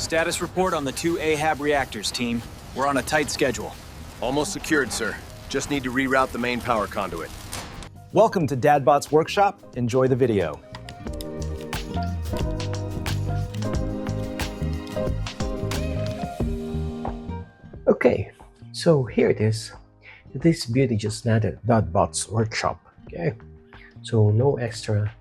Status report on the 2 AHAB reactors, team. We're on a tight schedule. Almost secured, sir. Just need to reroute the main power conduit. Welcome to Dadbots Workshop. Enjoy the video. Okay, so here it is. This beauty just landed at Dadbots Workshop. Okay, so no extra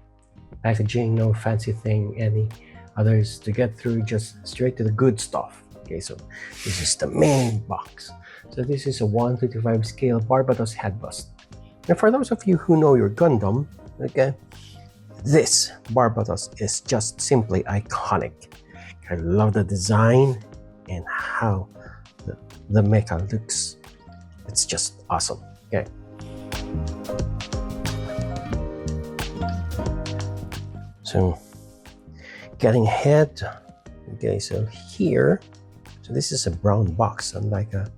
packaging, no fancy thing, any others to get through, just straight to the good stuff. Okay, so this is the main box. So this is a 155 scale Barbatos Headbust. And for those of you who know your Gundam, okay, this Barbatos is just simply iconic. I love the design and how the mecha looks. It's just awesome. Okay. So getting ahead. Okay, so here, so this is a brown box, unlike a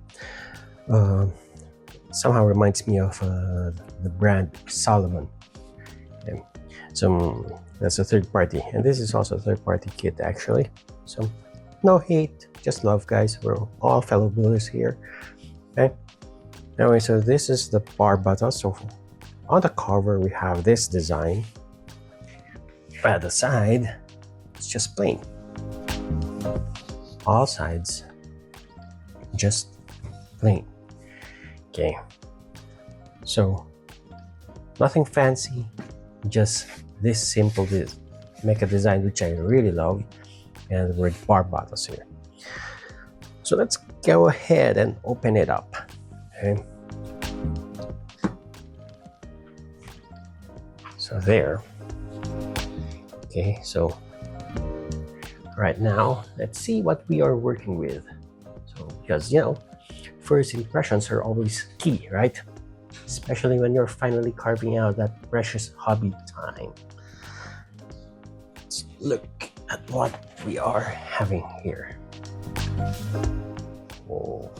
somehow reminds me of the brand Solomon. Okay. So that's a third party, and this is also a third party kit actually. So no hate, just love, guys. We're all fellow builders here. Okay. Anyway, so this is the Barbatos. So on the cover we have this design. By the side, it's just plain. All sides, just plain. Okay. So nothing fancy, just this simple mecha design, which I really love, and the word Barbatos here. So let's go ahead and open it up. Okay. So there. Okay, so right now, let's see what we are working with. So, because, you know, first impressions are always key, right? Especially when you're finally carving out that precious hobby time. Let's look at what we are having here. Oh.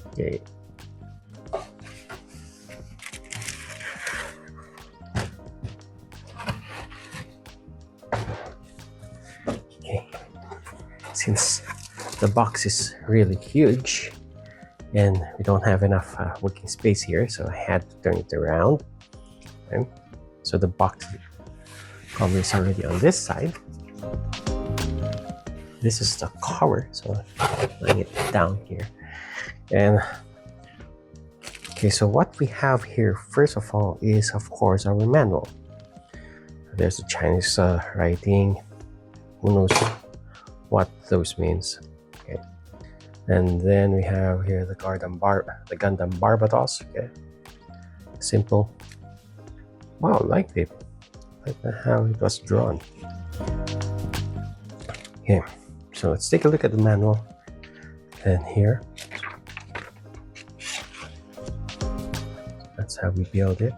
Okay. Since the box is really huge and we don't have enough working space here, so I had to turn it around. Okay. So the box cover is already on this side. This is the cover, so I'm laying it down here. And okay, so what we have here first of all is, of course, our manual. There's the Chinese writing. Who knows what those means? Okay, and then we have here the Gundam Barbatos. Okay, simple. Wow, like it, like how it was drawn. Okay, so let's take a look at the manual. And here, that's how we build it.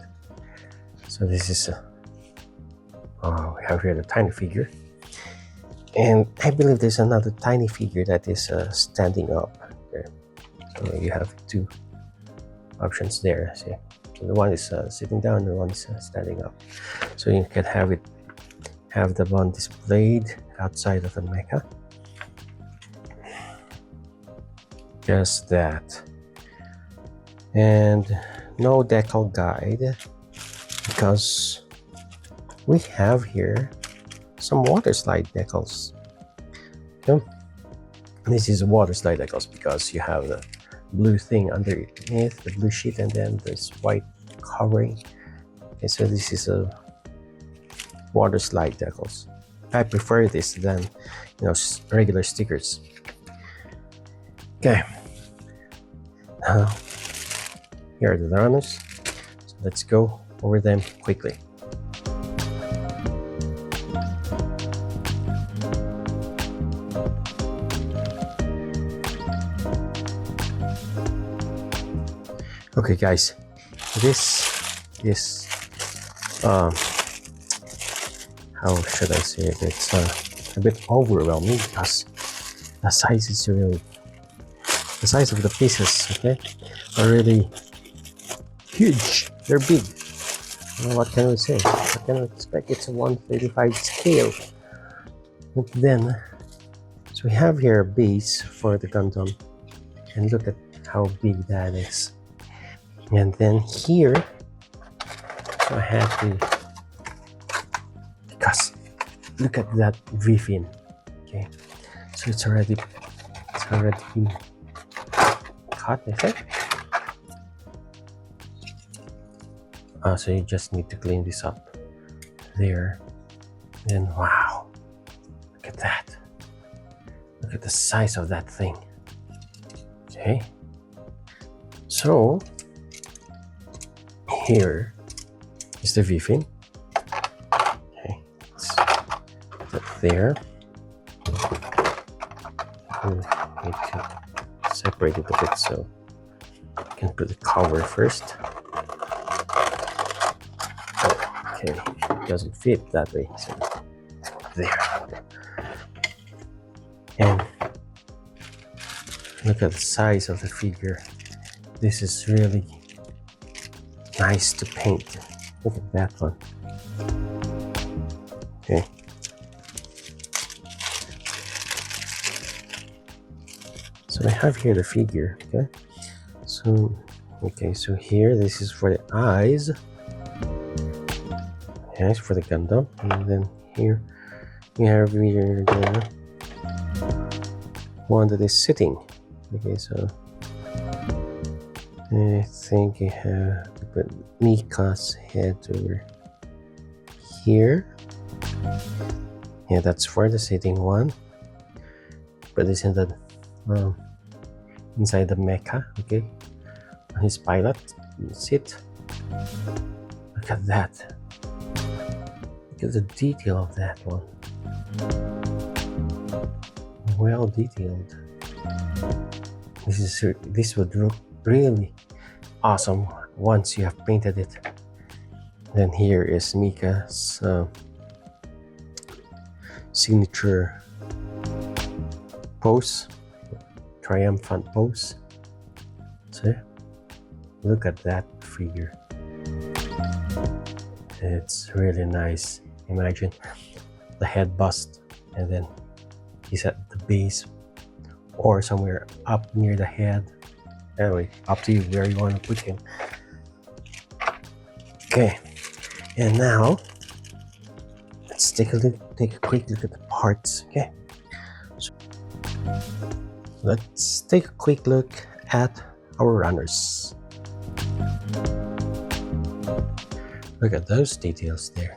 So this is we have here the tiny figure. And I believe there's another tiny figure that is standing up. Okay. So you have two options there. See, so the one is sitting down, the one is standing up. So you can have the one displayed outside of the mecha. Just that. And no decal guide, because we have here some water slide decals. Okay. This is a water slide decals because you have the blue thing underneath, the blue sheet, and then this white covering. Okay, so this is a water slide decals. I prefer this than, you know, regular stickers. Okay. Now, here are the runners. So let's go over them quickly. Okay, guys, this is how should I say it? It's a bit overwhelming because the size is really, the size of the pieces, okay, are really huge. They're big. Well, what can we say? What can we expect? It's a 135 scale. But then, so we have here a base for the Gundam, and look at how big that is. And then here, so I have to, because look at that V-fin. Okay, so it's already cut, I think. So you just need to clean this up there. And wow, look at that. Look at the size of that thing. Okay, so here is the V-fin. Okay, let's put that there. We need to separate it a bit so I can put the cover first. Okay, it doesn't fit that way, so there. And look at the size of the figure. This is really nice to paint. Look at that one. Okay. So I have here the figure, okay? So here, this is for the eyes. Yes, for the Gundam. And then here, we have here the one that is sitting. Okay, so I think I have to put Mecha's head over here. Yeah, that's for the sitting one. But this is the inside the Mecha, okay? His pilot, sit. Look at that. Look at the detail of that one. Well detailed. This would look really awesome once you have painted it. Then here is Mecha's signature pose, triumphant pose. So look at that figure. It's really nice. Imagine the head bust, and then he's at the base or somewhere up near the head. Anyway, up to you where you want to put him. Okay, and now let's take a quick look at the parts. Okay, so let's take a quick look at our runners. Look at those details there.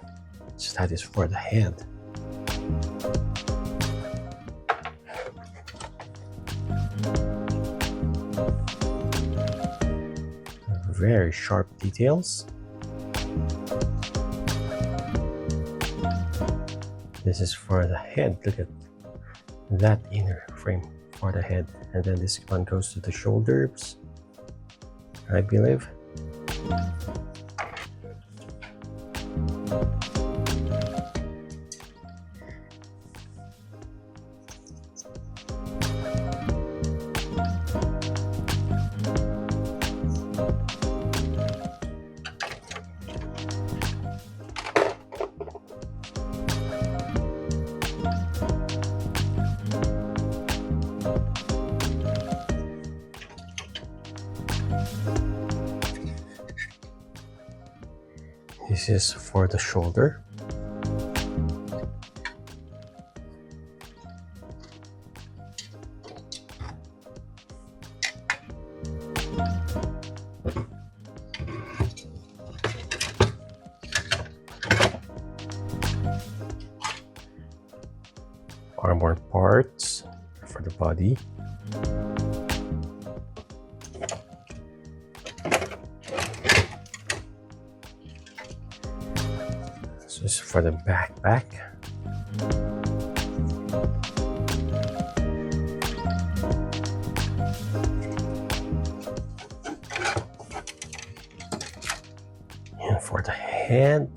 So that is for the head. Very sharp details. This is for the head. Look at that inner frame for the head. And then this one goes to the shoulders, I believe. This is for the shoulder. Armor parts for the body. This is for the backpack. And for the head.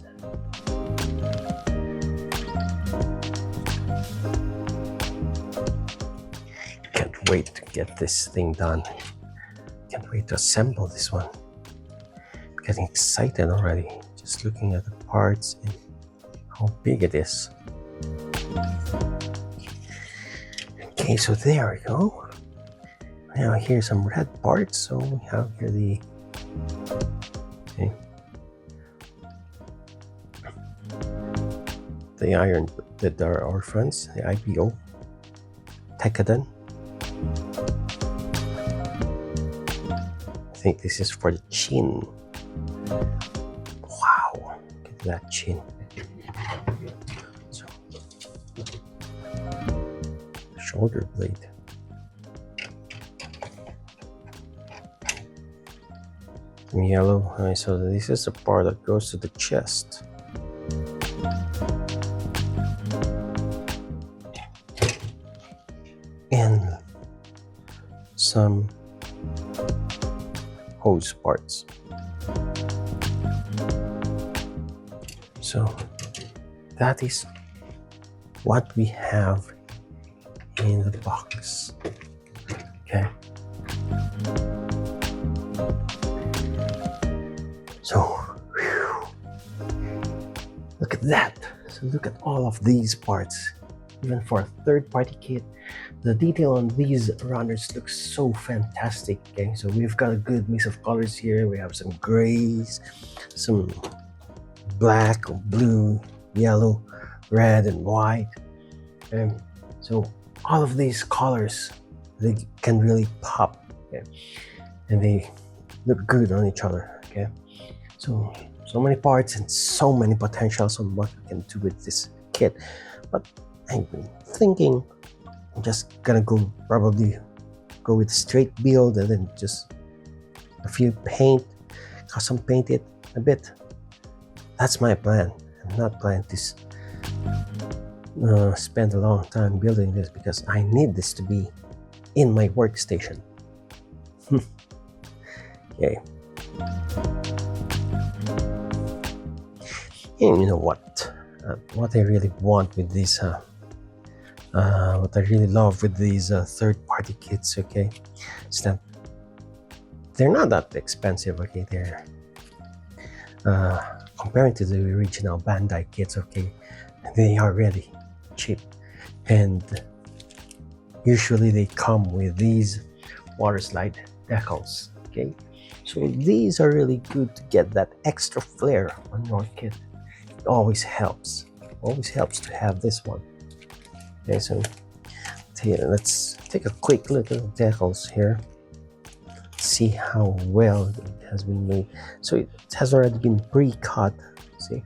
Can't wait to get this thing done. Can't wait to assemble this one. I'm getting excited already, just looking at the parts and how big it is. Okay, so there we go. Now here's some red parts. So we have here the Iron-Blooded Orphans, the IPO, Tekkadan. I think this is for the chin. Wow, look at that chin. So, shoulder blade. Yellow. So this is the part that goes to the chest. And some hose parts. So that is what we have in the box. Okay. So, whew, look at that. So look at all of these parts. Even for a third-party kit, the detail on these runners looks so fantastic. Okay, so we've got a good mix of colors here. We have some grays, some black, blue, yellow, red, and white. And so all of these colors, they can really pop. Okay? And they look good on each other. Okay, so many parts and so many potentials on what we can do with this kit. But I've been thinking I'm just gonna probably go with straight build and then just a few custom paint it a bit. That's my plan. I'm not planning to spend a long time building this because I need this to be in my workstation. Okay. And you know what? What I really want with these, what I really love with these third-party kits, okay, is that they're not that expensive, okay? They're comparing to the original Bandai kits, okay, they are really cheap, and usually they come with these water slide decals, okay? So these are really good to get that extra flair on your kit. It always helps to have this one. Okay, so let's take a quick look at the decals here. See how well it has been made. So it has already been pre-cut. See,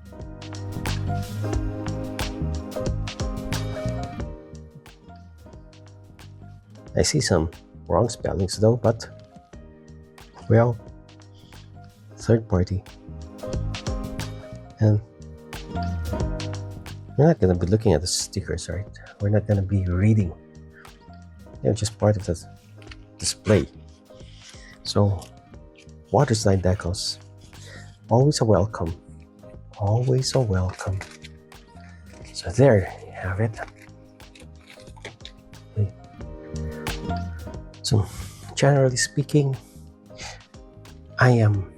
I see some wrong spellings though, but well, third party, and we're not going to be looking at the stickers, right? We're not going to be reading. They're just part of the display. So, water slide decals, always a welcome. Always a welcome. So there you have it. Okay. So, generally speaking, I'm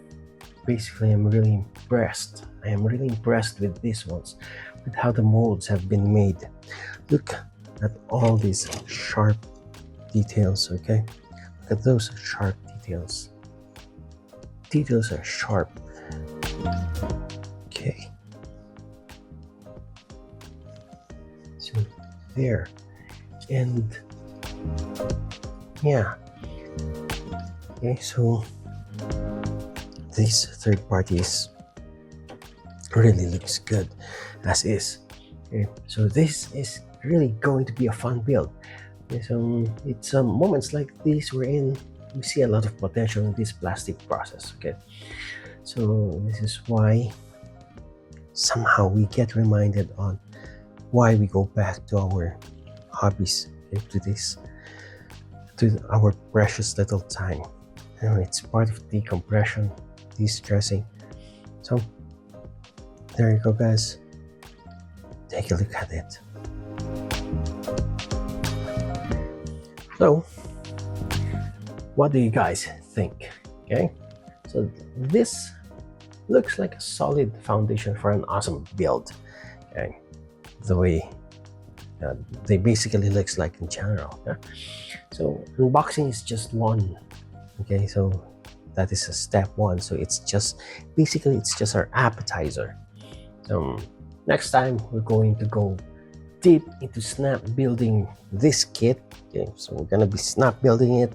really impressed. I am really impressed with these ones, with how the molds have been made. Look at all these sharp details, okay? Look at those sharp details. Details are sharp. Okay. So there. And yeah. Okay, so these third parties really looks good as is. Okay, so this is really going to be a fun build. Okay, so it's moments like these wherein we see a lot of potential in this plastic process. Okay, so this is why somehow we get reminded on why we go back to our hobbies, okay, to our precious little time. You know, it's part of decompression, de-stressing. So there you go, guys. Take a look at it. So, what do you guys think? Okay, so this looks like a solid foundation for an awesome build. Okay, the way they basically looks like in general. Yeah? So unboxing is just one. Okay, so that is a step one. So it's just basically it's just our appetizer. Next time we're going to go deep into snap building this kit. Okay, so we're gonna be snap building it.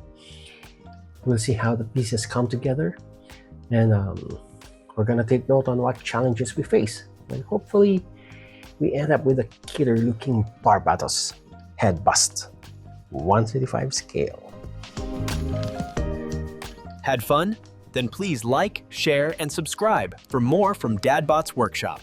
We'll see how the pieces come together, and we're gonna take note on what challenges we face, and hopefully we end up with a killer looking Barbatos Headbust 135 scale. Had fun? Then please like, share, and subscribe for more from Dadbots Workshop.